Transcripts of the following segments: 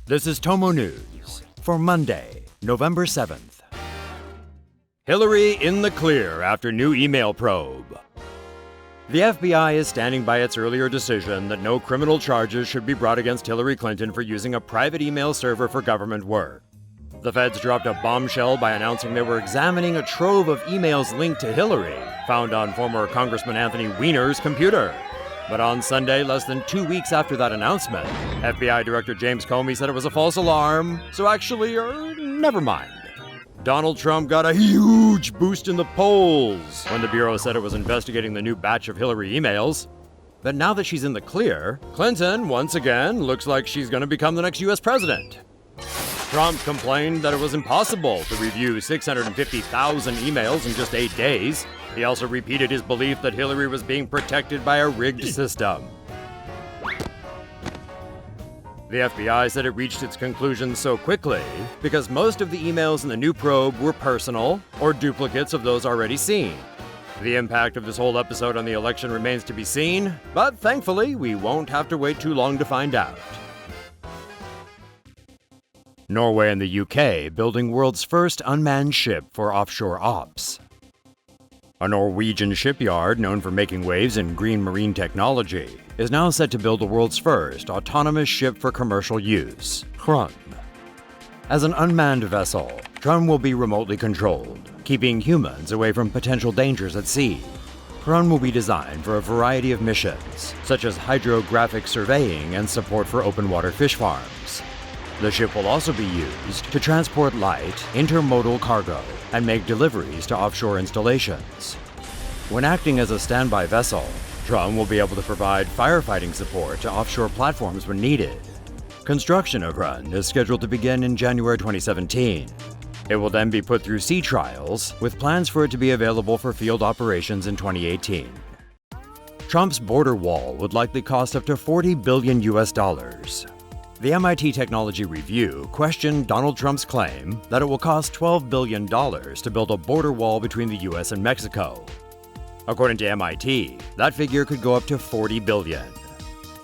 This is TomoNews for Monday, November 7th. Hillary in the clear after new email probe. The FBI is standing by its earlier decision that no criminal charges should be brought against Hillary Clinton for using a private email server for government work. The feds dropped a bombshell by announcing they were examining a trove of emails linked to Hillary, found on former Congressman Anthony Weiner's computer. But on Sunday, less than 2 weeks after that announcement, FBI Director James Comey said it was a false alarm, so actually, never mind. Donald Trump got a huge boost in the polls when the Bureau said it was investigating the new batch of Hillary emails. But now that she's in the clear, Clinton, once again, looks like she's going to become the next US president. Trump complained that it was impossible to review 650,000 emails in just 8 days. He also repeated his belief that Hillary was being protected by a rigged system. The FBI said it reached its conclusions so quickly because most of the emails in the new probe were personal or duplicates of those already seen. The impact of this whole episode on the election remains to be seen, but thankfully, we won't have to wait too long to find out. Norway and the UK building world's first unmanned ship for offshore ops. A Norwegian shipyard known for making waves in green marine technology is now set to build the world's first autonomous ship for commercial use, Hrönn. As an unmanned vessel, Hrönn will be remotely controlled, keeping humans away from potential dangers at sea. Hrönn will be designed for a variety of missions, such as hydrographic surveying and support for open water fish farms. The ship will also be used to transport light, intermodal cargo and make deliveries to offshore installations. When acting as a standby vessel, Hrönn will be able to provide firefighting support to offshore platforms when needed. Construction of Hrönn is scheduled to begin in January 2017. It will then be put through sea trials, with plans for it to be available for field operations in 2018. Trump's border wall would likely cost up to $40 billion. The MIT Technology Review questioned Donald Trump's claim that it will cost $12 billion to build a border wall between the US and Mexico. According to MIT, that figure could go up to $40 billion.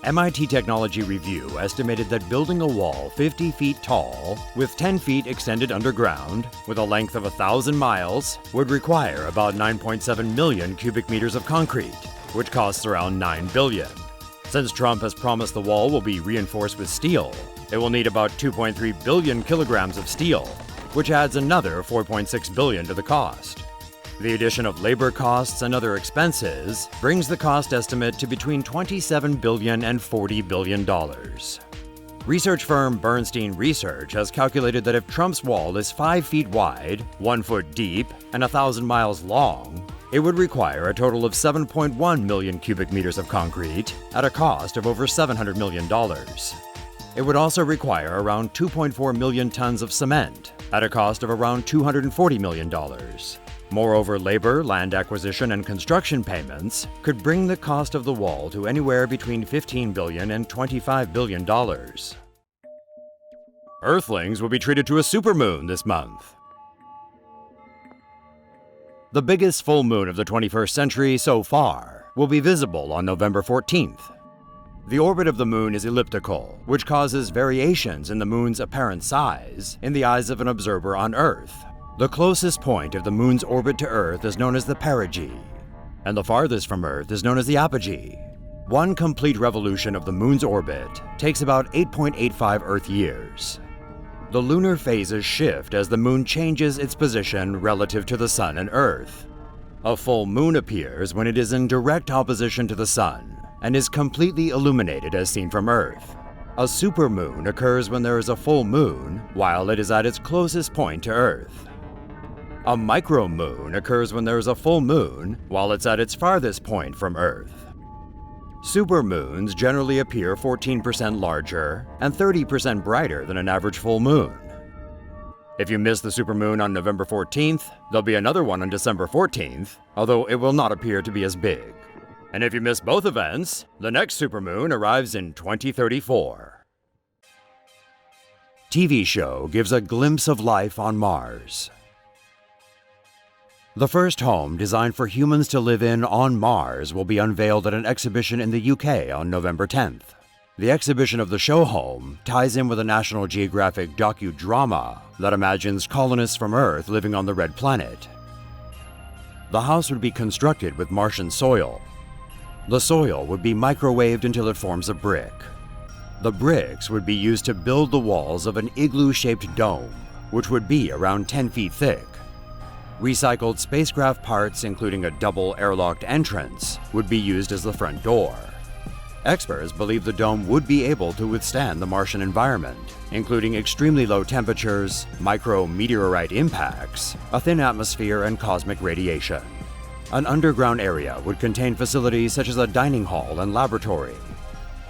MIT Technology Review estimated that building a wall 50 feet tall, with 10 feet extended underground, with a length of 1,000 miles, would require about 9.7 million cubic meters of concrete, which costs around $9 billion. Since Trump has promised the wall will be reinforced with steel, it will need about 2.3 billion kilograms of steel, which adds another 4.6 billion to the cost. The addition of labor costs and other expenses brings the cost estimate to between $27 billion and $40 billion. Research firm Bernstein Research has calculated that if Trump's wall is 5 feet wide, 1 foot deep, and 1,000 miles long, it would require a total of 7.1 million cubic meters of concrete at a cost of over $700 million. It would also require around 2.4 million tons of cement at a cost of around $240 million. Moreover, labor, land acquisition, and construction payments could bring the cost of the wall to anywhere between $15 billion and $25 billion. Earthlings will be treated to a supermoon this month. The biggest full moon of the 21st century so far will be visible on November 14th. The orbit of the moon is elliptical, which causes variations in the moon's apparent size in the eyes of an observer on Earth. The closest point of the moon's orbit to Earth is known as the perigee, and the farthest from Earth is known as the apogee. One complete revolution of the moon's orbit takes about 8.85 Earth years. The lunar phases shift as the moon changes its position relative to the sun and Earth. A full moon appears when it is in direct opposition to the sun and is completely illuminated as seen from Earth. A supermoon occurs when there is a full moon while it is at its closest point to Earth. A micromoon occurs when there is a full moon while it's at its farthest point from Earth. Supermoons generally appear 14% larger and 30% brighter than an average full moon. If you miss the supermoon on November 14th, there'll be another one on December 14th, although it will not appear to be as big. And if you miss both events, the next supermoon arrives in 2034. TV show gives a glimpse of life on Mars. The first home designed for humans to live in on Mars will be unveiled at an exhibition in the UK on November 10th. The exhibition of the show home ties in with a National Geographic docudrama that imagines colonists from Earth living on the Red Planet. The house would be constructed with Martian soil. The soil would be microwaved until it forms a brick. The bricks would be used to build the walls of an igloo-shaped dome, which would be around 10 feet thick. Recycled spacecraft parts, including a double airlocked entrance, would be used as the front door. Experts believe the dome would be able to withstand the Martian environment, including extremely low temperatures, micrometeorite impacts, a thin atmosphere, and cosmic radiation. An underground area would contain facilities such as a dining hall and laboratory.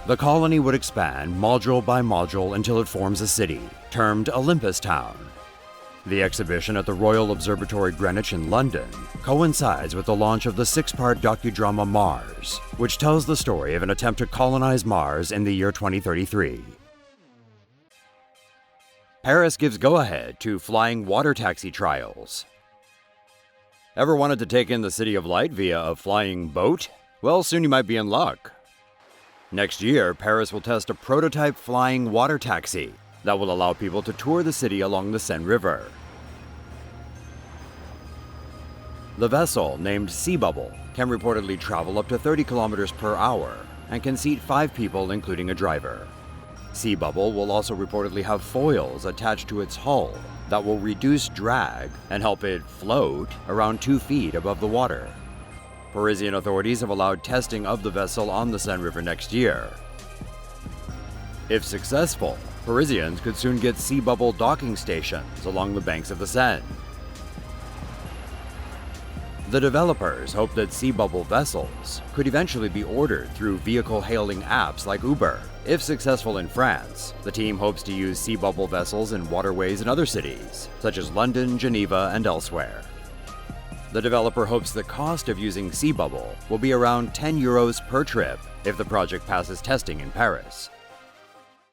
The colony would expand module by module until it forms a city, termed Olympus Town. The exhibition at the Royal Observatory Greenwich in London coincides with the launch of the 6-part docudrama Mars, which tells the story of an attempt to colonize Mars in the year 2033. Paris gives go-ahead to flying water taxi trials. Ever wanted to take in the City of Light via a flying boat? Well, soon you might be in luck. Next year, Paris will test a prototype flying water taxi that will allow people to tour the city along the Seine River. The vessel, named Sea Bubble, can reportedly travel up to 30 kilometers per hour and can seat 5 people, including a driver. Sea Bubble will also reportedly have foils attached to its hull that will reduce drag and help it float around 2 feet above the water. Parisian authorities have allowed testing of the vessel on the Seine River next year. If successful, Parisians could soon get Sea Bubble docking stations along the banks of the Seine. The developers hope that Sea Bubble vessels could eventually be ordered through vehicle hailing apps like Uber. If successful in France, the team hopes to use Sea Bubble vessels in waterways in other cities, such as London, Geneva, and elsewhere. The developer hopes the cost of using Sea Bubble will be around €10 per trip if the project passes testing in Paris.